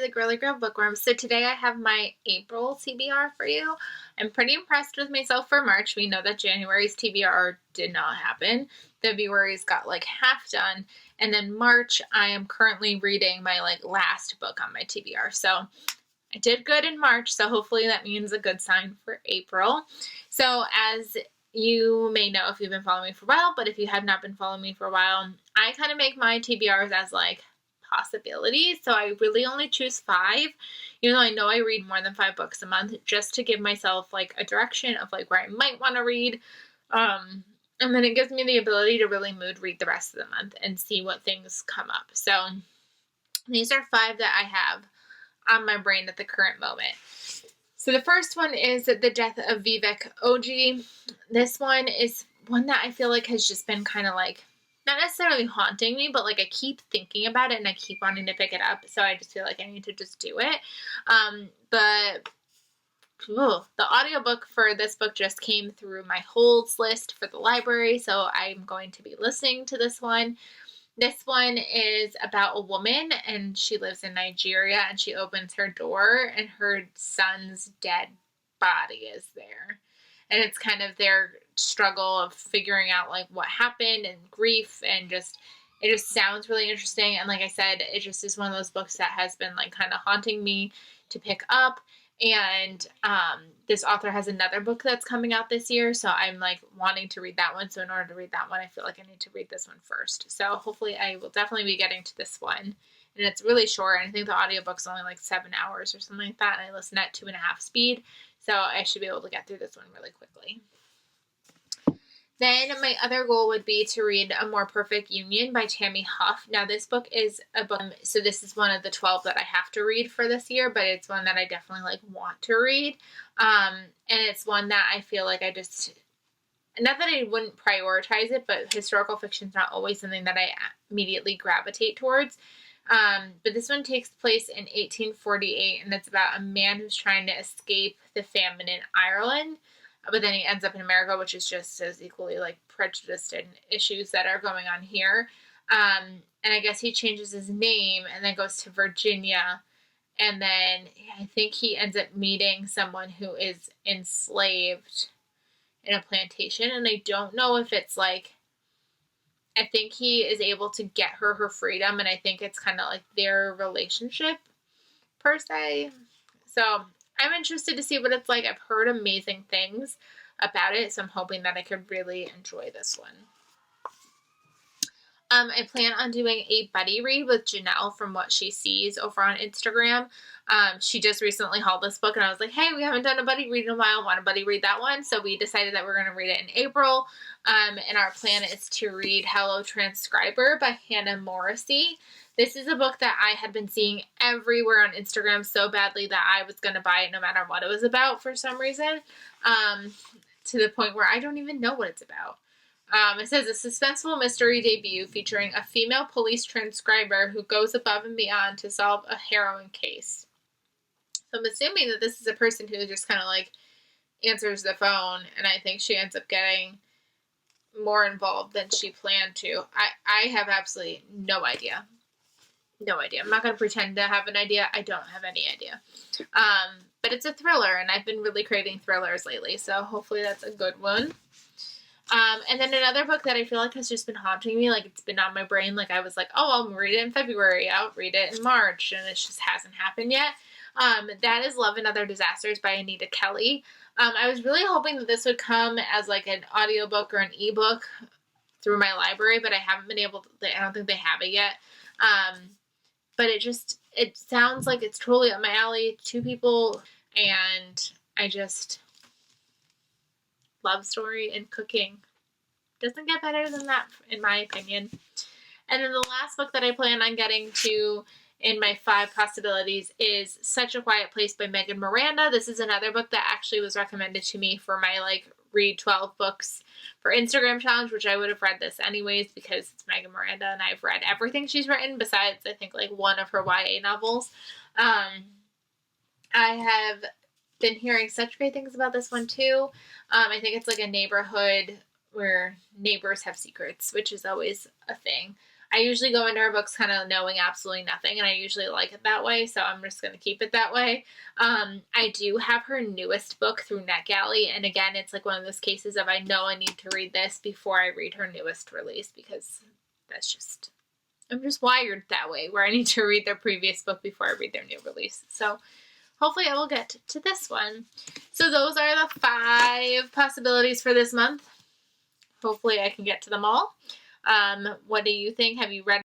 to the Girly Girl Bookworm. So today I have my April TBR for you. I'm pretty impressed with myself for March. We know that January's TBR did not happen. February's got like half done. And then March, I am currently reading my last book on my TBR. So I did good in March, so hopefully that means a good sign for April. So as you may know if you've been following me for a while, but if you have not been following me for a while, I kind of make my TBRs as possibilities. So I really only choose 5, even though I know I read more than 5 books a month, just to give myself a direction of where I might want to read. And then it gives me the ability to really mood read the rest of the month and see what things come up. So these are 5 that I have on my brain at the current moment. So the first one is The Death of Vivek Ogee. This one is one that I feel like has just been kind of not necessarily haunting me, but I keep thinking about it and I keep wanting to pick it up. So I just feel like I need to just do it. The audiobook for this book just came through my holds list for the library. So I'm going to be listening to this one. This one is about a woman, and she lives in Nigeria, and she opens her door, and her son's dead body is there. And it's kind of their struggle of figuring out what happened and grief, and it just sounds really interesting. And like I said, it just is one of those books that has been kind of haunting me to pick up. And this author has another book that's coming out this year, so I'm wanting to read that one. So in order to read that one, I feel like I need to read this one first. So hopefully I will definitely be getting to this one. And it's really short. I think the audiobook's only 7 hours or something like that, and I listen at 2.5 speed, so I should be able to get through this one really quickly. Then my other goal would be to read A More Perfect Union by Tammy Huff. Now this book is a book, so this is one of the 12 that I have to read for this year, but it's one that I definitely want to read. And it's one that I feel like I just, not that I wouldn't prioritize it, but historical fiction is not always something that I immediately gravitate towards. But this one takes place in 1848, and it's about a man who's trying to escape the famine in Ireland. But then he ends up in America, which is just as equally prejudiced and issues that are going on here. And I guess he changes his name and then goes to Virginia. And then I think he ends up meeting someone who is enslaved in a plantation. And I don't know if it's I think he is able to get her freedom. And I think it's kind of their relationship per se. So I'm interested to see what it's like. I've heard amazing things about it, so I'm hoping that I could really enjoy this one. I plan on doing a buddy read with Janelle from What She Sees over on Instagram. She just recently hauled this book, and I was like, hey, we haven't done a buddy read in a while. Want to buddy read that one? So we decided that we're going to read it in April. And our plan is to read Hello Transcriber by Hannah Morrissey. This is a book that I had been seeing everywhere on Instagram so badly that I was going to buy it no matter what it was about for some reason, to the point where I don't even know what it's about. It says a suspenseful mystery debut featuring a female police transcriber who goes above and beyond to solve a harrowing case. So I'm assuming that this is a person who just kind of answers the phone, and I think she ends up getting more involved than she planned to. I have absolutely no idea. No idea. I'm not going to pretend to have an idea. I don't have any idea. But it's a thriller, and I've been really craving thrillers lately, so hopefully that's a good one. And then another book that I feel has just been haunting me, it's been on my brain, I was I'll read it in February, I'll read it in March, and it just hasn't happened yet. That is Love and Other Disasters by Anita Kelly. I was really hoping that this would come as an audiobook or an ebook through my library, but I haven't been able to, I don't think they have it yet. But it sounds like it's totally up my alley. 2 people, and I just, love story and cooking. Doesn't get better than that, in my opinion. And then the last book that I plan on getting to in my 5 possibilities is Such a Quiet Place by Megan Miranda. This is another book that actually was recommended to me for my read 12 books for Instagram challenge, which I would have read this anyways because it's Megan Miranda and I've read everything she's written besides I think one of her YA novels. I have been hearing such great things about this one too. I think it's a neighborhood where neighbors have secrets, which is always a thing. I usually go into her books kind of knowing absolutely nothing, and I usually like it that way, so I'm just going to keep it that way. I do have her newest book through Netgalley, and again, it's like one of those cases of I know I need to read this before I read her newest release, because that's just, I'm just wired that way, where I need to read their previous book before I read their new release. So hopefully I will get to this one. So those are the 5 possibilities for this month. Hopefully I can get to them all. What do you think? Have you read